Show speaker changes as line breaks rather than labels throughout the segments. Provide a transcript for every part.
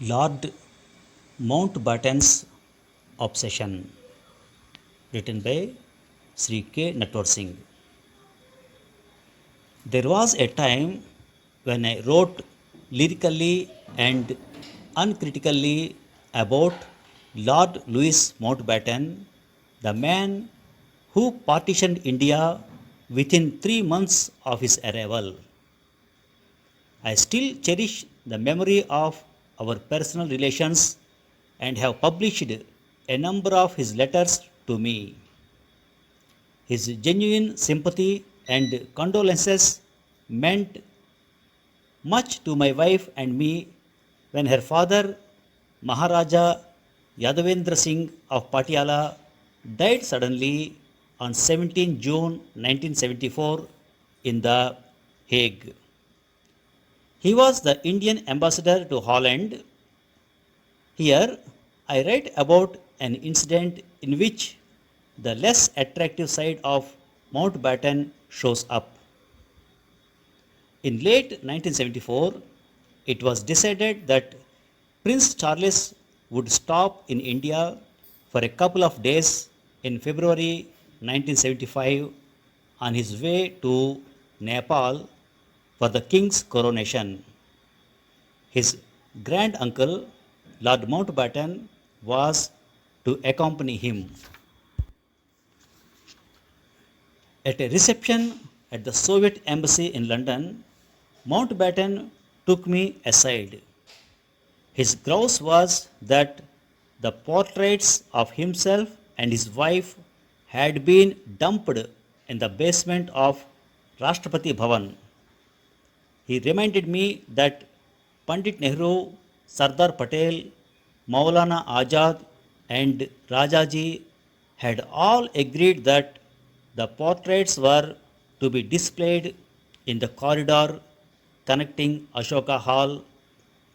Lord Mountbatten's Obsession, written by Sri K. Natwar Singh. There was a time when I wrote lyrically and uncritically about Lord Louis Mountbatten, the man who partitioned India within 3 months of his arrival. I still cherish the memory of our personal relations and have published a number of his letters to me. His genuine sympathy and condolences meant much to my wife and me when her father, Maharaja Yadavendra Singh of Patiala, died suddenly on 17 June 1974 in The Hague. He was the Indian ambassador to Holland. Here, I write about an incident in which the less attractive side of Mountbatten shows up. In late 1974, it was decided that Prince Charles would stop in India for a couple of days in February 1975 on his way to Nepal for the king's coronation. His grand uncle, Lord Mountbatten, was to accompany him. At a reception at the Soviet embassy in London, Mountbatten took me aside. His grouse was that the portraits of himself and his wife had been dumped in the basement of Rashtrapati Bhavan. He reminded me that Pandit Nehru, Sardar Patel, Maulana Azad, and Rajaji had all agreed that the portraits were to be displayed in the corridor connecting Ashoka Hall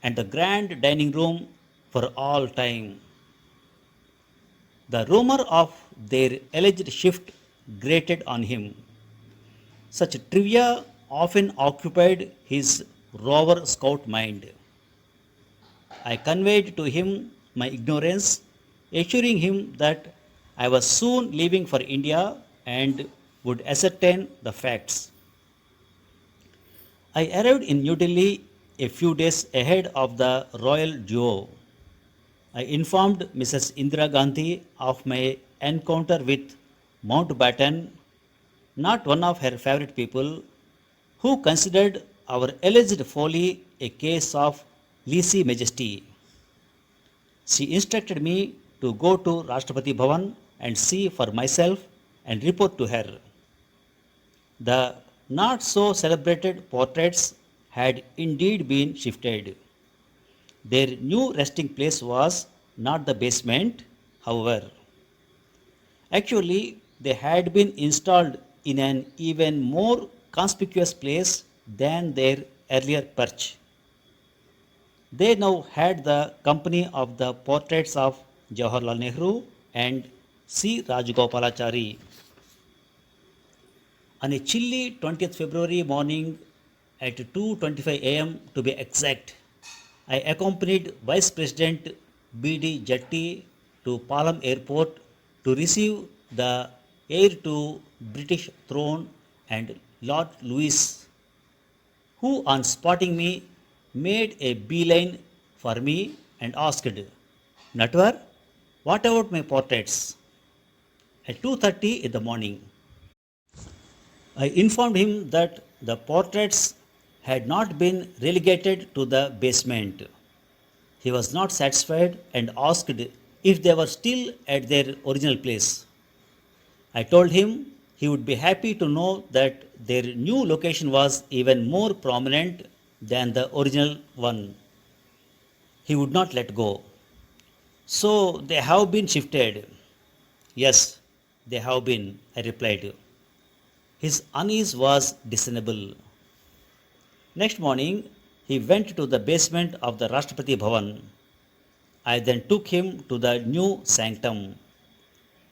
and the grand dining room for all time. The rumor of their alleged shift grated on him. Such trivia often occupied his rover scout mind. I conveyed to him my ignorance, assuring him that I was soon leaving for India and would ascertain the facts. I arrived in New Delhi a few days ahead of the royal duo. I informed Mrs. Indira Gandhi of my encounter with Mountbatten, not one of her favorite people, who considered our alleged folly a case of lese majesty. She instructed me to go to Rashtrapati Bhavan and see for myself and report to her. The not so celebrated portraits had indeed been shifted. Their new resting place was not the basement, however. Actually, they had been installed in an even more conspicuous place than their earlier perch. They now had the company of the portraits of Jawaharlal Nehru and C. Rajagopalachari. On a chilly 20th February morning at 2:25 a.m. to be exact, I accompanied Vice President B.D. Jatti to Palam Airport to receive the heir to British throne and Lord Louis, who on spotting me made a beeline for me and asked, Natwar, what about my portraits? At 2:30 in the morning, I informed him that the portraits had not been relegated to the basement. He was not satisfied and asked if they were still at their original place. I told him he would be happy to know that their new location was even more prominent than the original one. He would not let go. So they have been shifted. Yes, they have been, I replied. His unease was discernible. Next morning, he went to the basement of the Rashtrapati Bhavan. I then took him to the new sanctum.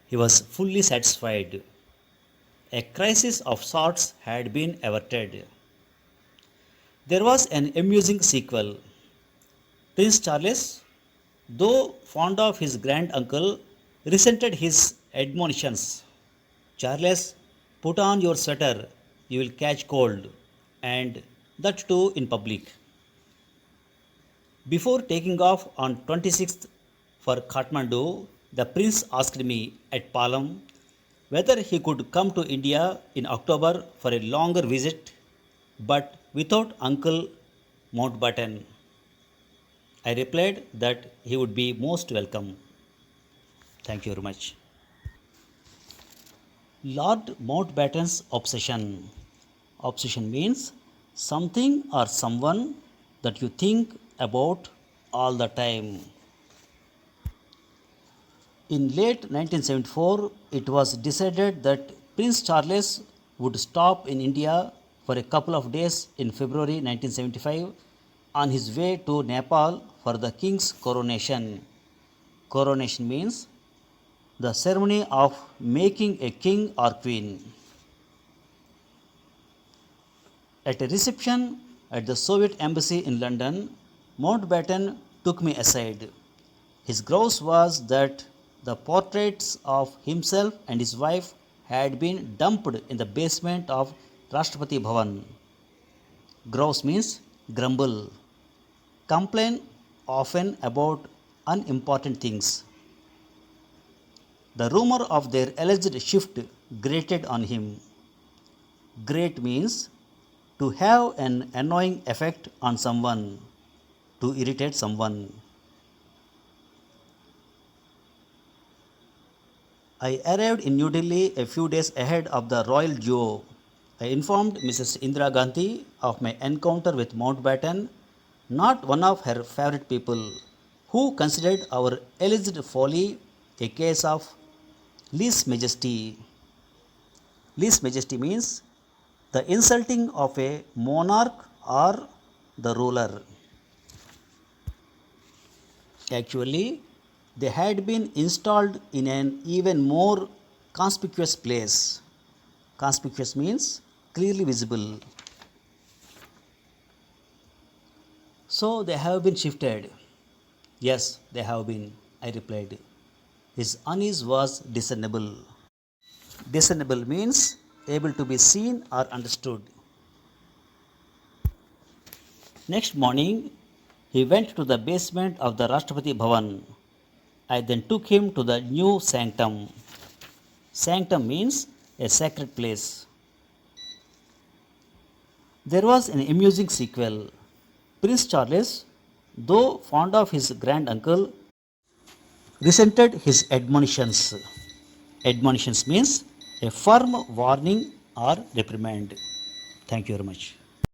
He was fully satisfied. A crisis of sorts had been averted. There was an amusing sequel. Prince Charles, though fond of his grand uncle, resented his admonitions. Charles, put on your sweater, you will catch cold, and that too in public. Before taking off on 26th for Kathmandu, the prince asked me at Palam whether he could come to India in October for a longer visit, but without Uncle Mountbatten. I replied that he would be most welcome. Thank you very much. Lord Mountbatten's obsession. Obsession means something or someone that you think about all the time. In late 1974, it was decided that Prince Charles would stop in India for a couple of days in February 1975 on his way to Nepal for the king's coronation. Coronation means the ceremony of making a king or queen. At a reception at the Soviet embassy in London, Mountbatten took me aside. His grouse was that the portraits of himself and his wife had been dumped in the basement of Rashtrapati Bhavan. Grouse means grumble, complain often about unimportant things. The rumor of their alleged shift grated on him. Grate means to have an annoying effect on someone, to irritate someone. I arrived in New Delhi a few days ahead of the royal duo. I informed Mrs. Indira Gandhi of my encounter with Mountbatten, not one of her favorite people, who considered our alleged folly a case of lese majesty. Lese majesty means the insulting of a monarch or the ruler. Actually, they had been installed in an even more conspicuous place. Conspicuous means clearly visible. So they have been shifted. Yes, they have been, I replied. His unease was discernible. Discernible means able to be seen or understood. Next morning, he went to the basement of the Rashtrapati Bhavan. I then took him to the new sanctum. Sanctum means a sacred place. There was an amusing sequel. Prince Charles, though fond of his grand uncle, resented his admonitions. Admonitions means a firm warning or reprimand. Thank you very much.